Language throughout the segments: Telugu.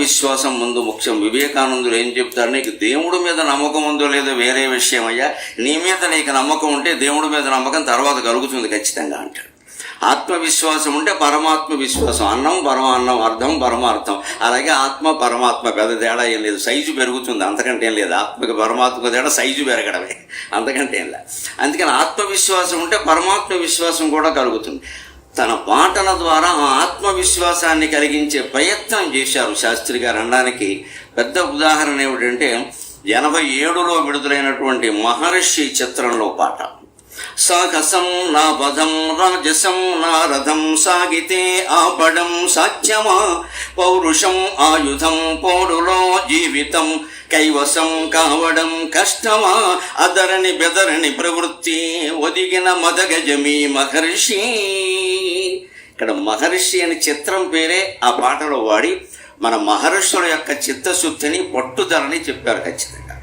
ఆత్మవిశ్వాసం ముందు ముఖ్యం. వివేకానందుడు ఏం చెప్తారు, నీకు దేవుడి మీద నమ్మకం ఉందో లేదో వేరే విషయం అయ్యా, నీ మీద నీకు నమ్మకం ఉంటే దేవుడి మీద నమ్మకం తర్వాత కలుగుతుంది ఖచ్చితంగా అంటాడు. ఆత్మవిశ్వాసం ఉంటే పరమాత్మ విశ్వాసం, అన్నం పరమాన్నం, అర్థం పరమార్థం. అలాగే ఆత్మ పరమాత్మ పెద్ద తేడా ఏం లేదు, సైజు పెరుగుతుంది, అంతకంటే ఏం లేదు. ఆత్మకి పరమాత్మకు తేడా సైజు పెరగడమే, అంతకంటే ఏం లేదు. అందుకని ఆత్మవిశ్వాసం ఉంటే పరమాత్మ విశ్వాసం కూడా కలుగుతుంది. తన పాటల ద్వారా ఆ ఆత్మవిశ్వాసాన్ని కలిగించే ప్రయత్నం చేశారు శాస్త్రి గారు అనడానికి పెద్ద ఉదాహరణ ఏమిటంటే 87లో విడుదలైనటువంటి మహర్షి చిత్రంలో పాట. సాహసం నా పదం రాజసం నా రథం సాగితే ఆపడం సాధ్యమా, పౌరుషం ఆయుధం పోరులో జీవితం కైవసం కావడం కష్టమా, అదరని బెదరని ప్రవృత్తి ఒదిగిన మదగజమీ మహర్షి. ఇక్కడ మహర్షి అని చిత్రం పేరే ఆ పాటలో వాడి మన మహర్షుల యొక్క చిత్తశుద్ధిని పట్టుదలని చెప్పారు. ఖచ్చితంగా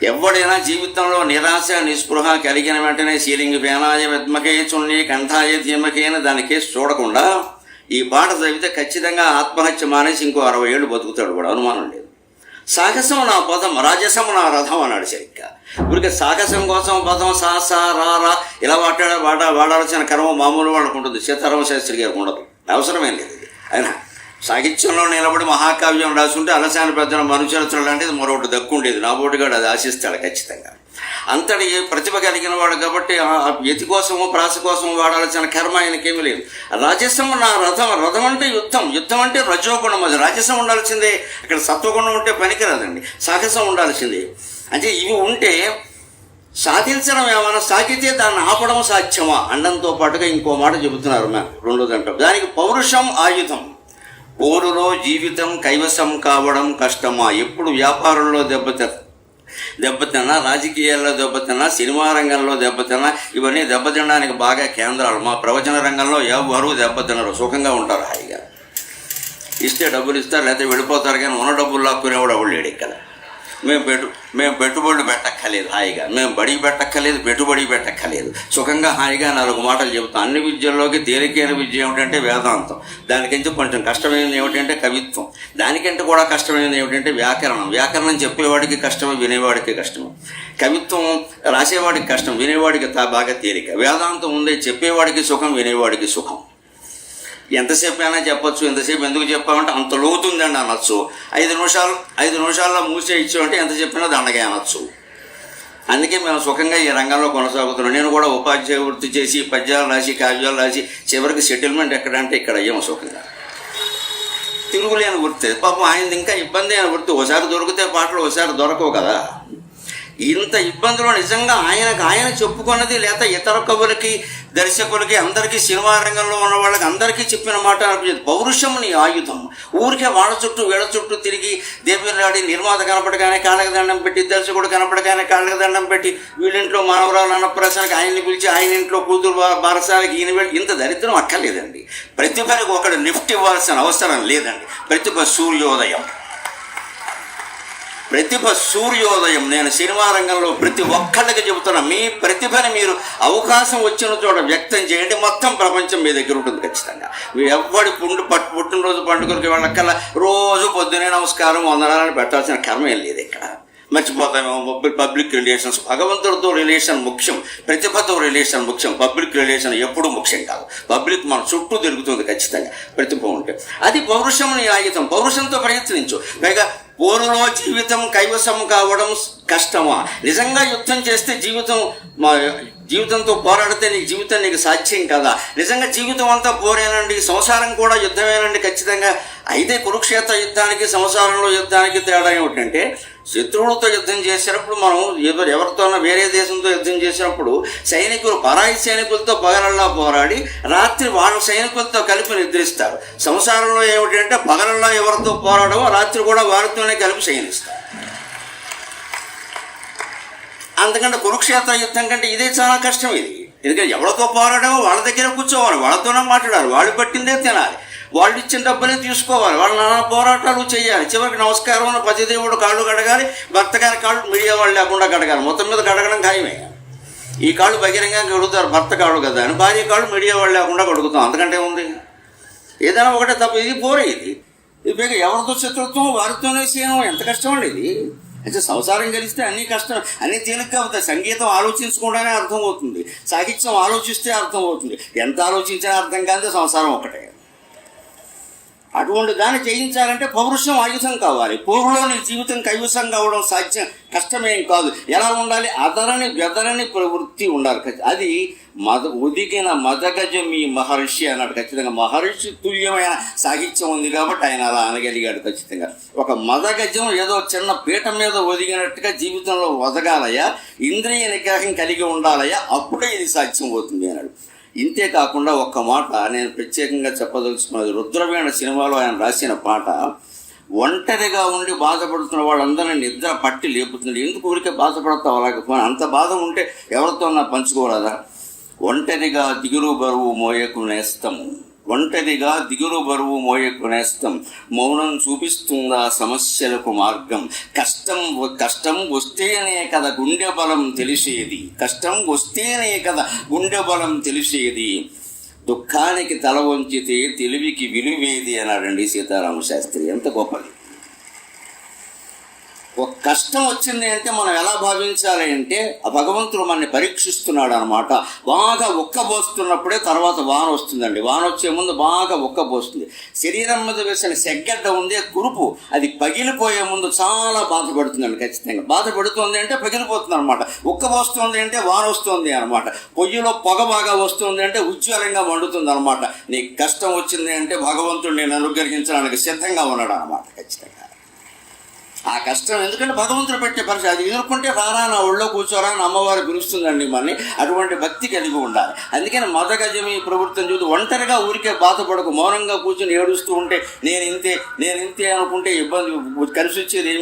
ఎవడైనా జీవితంలో నిరాశ నిస్పృహ కలిగిన వెంటనే సీలింగ్ పేనాయ విద్మకే చున్ని కంఠాయ ధీమకే అని దానికే చూడకుండా ఈ పాట చదివితే ఖచ్చితంగా ఆత్మహత్య మానేసి ఇంకో 60 ఏళ్ళు బతుకుతాడు కూడా, అనుమానం లేదు. సాహసం నా పదం రాజసం నా రథం అన్నాడు సరిగ్గా. ఊరికే సాహసం కోసం పదం సా రా ఇలా వాడాల్సిన కర్మ మామూలు వాళ్ళకు ఉంటుంది, సీతారామ శాస్త్రి గారికి ఉండదు, అవసరమేం లేదు. అయినా సాహిత్యంలో నిలబడి మహాకావ్యం రాసుంటే అలసాని పెద్దన మనుచరిత్ర లాంటిది మరొకటి దక్కుండేది. నా బోటుగాడు అది ఆశిస్తాడు ఖచ్చితంగా. అంతటి ప్రతిభ కలిగిన వాడు కాబట్టి యతి కోసము ప్రాస కోసము వాడాల్సిన కర్మ ఆయనకేమీ లేదు. రాజసం నా రథం, రథం అంటే యుద్ధం, యుద్ధం అంటే రజోగుణం, అది రాజసం ఉండాల్సిందే. అక్కడ సత్వగుణం ఉంటే పనికిరాదండి, సాహసం ఉండాల్సిందే. అంటే ఇవి ఉంటే సాధించడం ఏమైనా సాగితే దాన్ని ఆపడం సాధ్యమా అండంతో పాటుగా ఇంకో మాట చెబుతున్నారు రెండోదంట. దానికి పౌరుషం ఆయుధం, పోరులో జీవితం కైవసం కావడం కష్టమా. ఎప్పుడు వ్యాపారంలో దెబ్బతిన్నా, రాజకీయాల్లో దెబ్బతిన్నా, సినిమా రంగంలో దెబ్బతిన్నా, ఇవన్నీ దెబ్బతినడానికి బాగా కేంద్రాలు. మా ప్రవచన రంగంలో ఎవరు దెబ్బతిన్నారు, సుఖంగా ఉంటారు హాయిగా. ఇస్తే డబ్బులు ఇస్తారు, లేకపోతే వెళ్ళిపోతారు. కానీ ఉన్న డబ్బులు లాక్కునేవాడు ఎవడు లేడు ఇక్కడ. మేము పెట్టుబడులు పెట్టక్కర్లేదు, హాయిగా మేము బడి పెట్టక్కర్లేదు, పెట్టుబడి పెట్టక్కర్లేదు, సుఖంగా హాయిగా 4 మాటలు చెబుతాం. అన్ని విద్యల్లోకి తేలికైన విద్య ఏమిటంటే వేదాంతం, దానికంటే కొంచెం కష్టమైనది ఏమిటంటే కవిత్వం, దానికంటే కూడా కష్టమైనది ఏమిటంటే వ్యాకరణం. వ్యాకరణం చెప్పేవాడికి కష్టమే, వినేవాడికి కష్టమే. కవిత్వం రాసేవాడికి కష్టం, వినేవాడికి బాగా తేలిక. వేదాంతం ఉందే చెప్పేవాడికి సుఖం, వినేవాడికి సుఖం. ఎంతసేపు అయినా చెప్పచ్చు, ఎంతసేపు ఎందుకు చెప్పామంటే అంత లోతుందండి అనొచ్చు. 5 నిమిషాల్లో మూసే ఇచ్చామంటే ఎంత చెప్పినా దండగా అనొచ్చు. అందుకే మేము సుఖంగా ఈ రంగంలో కొనసాగుతున్నాం. నేను కూడా ఉపాధ్యాయ వృత్తి చేసి పద్యాలు రాసి కావ్యాలు రాసి చివరికి సెటిల్మెంట్ ఎక్కడంటే ఇక్కడ అయ్యాము సుఖంగా. తిరుగులేని వృత్తి. పాపం ఆయనది ఇంకా ఇబ్బంది అయిన వృత్తి. ఒకసారి దొరికితే పాటలు, ఒకసారి దొరకవు కదా. ఇంత ఇబ్బందులు నిజంగా ఆయన చెప్పుకున్నది, లేదా ఇతర కవులకి దర్శకులకి అందరికీ సినిమా రంగంలో ఉన్న వాళ్ళకి అందరికీ చెప్పిన మాట అనిపించింది. పౌరుషం నీ ఆయుధం. ఊరికే వాళ్ళ చుట్టూ వీళ్ళ చుట్టూ తిరిగి దేవిలాడి నిర్మాత కనపడగానే కాళ్ళకి దండం పెట్టి, దర్శకుడు కనపడగానే కాళ్ళకి దండం పెట్టి, వీళ్ళింట్లో మానవరాలు అన్నప్రసానికి ఆయన్ని పిలిచి ఆయన ఇంట్లో కూతురు బారసాలకి ఈయన వెళ్ళి, ఇంత దరిద్రం అక్కర్లేదండి. ప్రతిభకి ఒకడు లిఫ్ట్ ఇవ్వాల్సిన అవసరం లేదండి. ప్రతిభ సూర్యోదయం. నేను సినిమా రంగంలో ప్రతి ఒక్కళ్ళకి చెబుతున్నా, మీ ప్రతిభని మీరు అవకాశం వచ్చిన చోట వ్యక్తం చేయండి. మొత్తం ప్రపంచం మీ దగ్గర ఉంటుంది ఖచ్చితంగా. మీరు ఎవరి పుట్టినరోజు పండుగలకి వాళ్ళకల్లా రోజు పొద్దునే నమస్కారం వందనాలని పెట్టాల్సిన కర్మ ఏం లేదు ఇక్కడ. మర్చిపోతామేమో. పబ్లిక్ రిలేషన్స్, భగవంతుడితో రిలేషన్ ముఖ్యం, ప్రతిభతో రిలేషన్ ముఖ్యం. పబ్లిక్ రిలేషన్ ఎప్పుడూ ముఖ్యం కాదు. పబ్లిక్ మన చుట్టూ తిరుగుతుంది ఖచ్చితంగా ప్రతిభ ఉంటే. అది పౌరుషం నీ ఆయుధం. పౌరుషంతో ప్రయత్నించు. పైగా పోరులో జీవితం కైవసం కావడం కష్టమా. నిజంగా యుద్ధం చేస్తే జీవితంతో పోరాడితే జీవితం నీకు సాధ్యం కదా. నిజంగా జీవితం అంతా పోరేనండి, సంసారం కూడా యుద్ధమేనండి ఖచ్చితంగా. అయితే కురుక్షేత్ర యుద్ధానికి సంసారంలో యుద్ధానికి తేడా ఏమిటంటే, శత్రువులతో యుద్ధం చేసినప్పుడు మనం ఎవరితోనో వేరే దేశంతో యుద్ధం చేసినప్పుడు పరాయి సైనికులతో పగలల్లా పోరాడి రాత్రి వాళ్ళ సైనికులతో కలిపి నిద్రిస్తారు. సంసారంలో ఏమిటంటే పగలల్లా ఎవరితో పోరాడమో రాత్రి కూడా వారితోనే కలిపి శయనిస్తారు. అందుకంటే కురుక్షేత్ర యుద్ధం కంటే ఇదే చాలా కష్టం. ఎందుకంటే ఎవరితో పోరాడమో వాళ్ళ దగ్గర కూర్చోవాలి, వాళ్ళతోనే మాట్లాడాలి, వాళ్ళు పట్టిందే తినాలి, వాళ్ళు ఇచ్చిన డబ్బులే తీసుకోవాలి, వాళ్ళు నానా పోరాటాలు చేయాలి. చివరికి నమస్కారం ఉన్న పతిదేవుడు కాళ్ళు కడగాలి, భర్త గారి కాళ్ళు మీడియా వాళ్ళు లేకుండా కడగాలి. మొత్తం మీద కడగడం ఖాయమే. ఈ కాళ్ళు బహిరంగంగా కడుగుతారు, భర్త కాళ్ళు కదా అని. భార్య కాళ్ళు మీడియా వాళ్ళు లేకుండా కడుగుతాం, అంతకంటే ఉంది. ఏదైనా ఒకటే తప్ప. ఇది పోరే. ఇది ఇక ఎవరితో శత్రుత్వం వారితోనే చేయడం ఎంత కష్టం అండి ఇది. అయితే సంసారం కలిస్తే అన్ని కష్టం, అన్ని తేలిగ్గా అవుతాయి. సంగీతం ఆలోచించకుండానే అర్థమవుతుంది, సాహిత్యం ఆలోచిస్తే అర్థమవుతుంది, ఎంత ఆలోచించినా అర్థం కాదే సంసారం ఒకటే. అటువంటి దాన్ని జయించాలంటే పౌరుషం ఆయుధం కావాలి. పూర్వలో నీ జీవితం కైవసం కావడం సాధ్యం, కష్టమేం కాదు. ఎలా ఉండాలి? అదరని బెదరని ప్రవృత్తి ఉండాలి. అది ఒదిగిన మదగజం ఈ మహర్షి అన్నాడు. ఖచ్చితంగా మహర్షి తుల్యమైన సాహిత్యం ఉంది కాబట్టి ఆయన అలా అనగలిగాడు. ఖచ్చితంగా ఒక మదగజం ఏదో చిన్న పీట మీద ఒదిగినట్టుగా జీవితంలో ఒదగాలయ్యా, ఇంద్రియ నిగ్రహం కలిగి ఉండాలయ్యా, అప్పుడే ఇది సాధ్యం అవుతుంది అన్నాడు. ఇంతే కాకుండా ఒక్క మాట నేను ప్రత్యేకంగా చెప్పదలుచుకున్నది, రుద్రవీణ సినిమాలో ఆయన రాసిన పాట, ఒంటరిగా ఉండి బాధపడుతున్న వాళ్ళందరినీ నిద్ర పట్టి లేపుతుంది. ఎందుకు ఊరికే బాధపడతావు? అలాగే అంత బాధ ఉంటే ఎవరితో నా పంచుకోరాదా? ఒంటరిగా దిగులు బరువు మోయకు నేస్తం, ఒంటరిగా దిగులు బరువు మోయకు నేస్తం, మౌనం చూపిస్తుందా సమస్యలకు మార్గం. కష్టం వస్తేనే కదా గుండె బలం తెలిసేది, కష్టం వస్తేనే కదా గుండె బలం తెలిసేది, దుఃఖానికి తల వంచితే తెలివికి విలువేది అన్నాడండి సీతారామ శాస్త్రి. ఎంత గొప్పది. ఒక కష్టం వచ్చింది అంటే మనం ఎలా భావించాలి అంటే, ఆ భగవంతుడు మనని పరీక్షిస్తున్నాడు అనమాట. బాగా ఉక్కబోస్తున్నప్పుడే తర్వాత వాన వస్తుందండి. వాన వచ్చే ముందు బాగా ఉక్కబోస్తుంది. శరీరం మీద వేసిన సెగ్గడ్డ ఉందే కురుపు, అది పగిలిపోయే ముందు చాలా బాధపడుతుందండి. ఖచ్చితంగా బాధపడుతుంది అంటే పగిలిపోతుంది అనమాట. ఉక్కబోస్తుంది అంటే వాన వస్తుంది అనమాట. పొయ్యిలో పొగ బాగా వస్తుంది అంటే ఉజ్వలంగా మండుతుంది అనమాట. నీకు కష్టం వచ్చింది అంటే భగవంతుడు నేను అనుగ్రహించడానికి సిద్ధంగా ఉన్నాడు అనమాట. ఖచ్చితంగా ఆ కష్టం ఎందుకంటే భగవంతుడు పెట్టే పరిస్థితి. అది ఎదుర్కొంటే రారా నా ఒళ్ళో కూర్చోరా అని అమ్మవారు పిలుస్తుందండి మనని. అటువంటి భక్తి కలిగి ఉండాలి. అందుకని మదగజమి ప్రవృత్తిని చూసి ఒంటరిగా ఊరికే బాధపడకు, మౌనంగా కూర్చొని ఏడుస్తూ ఉంటే నేను ఇంతే అనుకుంటే ఇబ్బంది కలిసి వచ్చేది ఏమి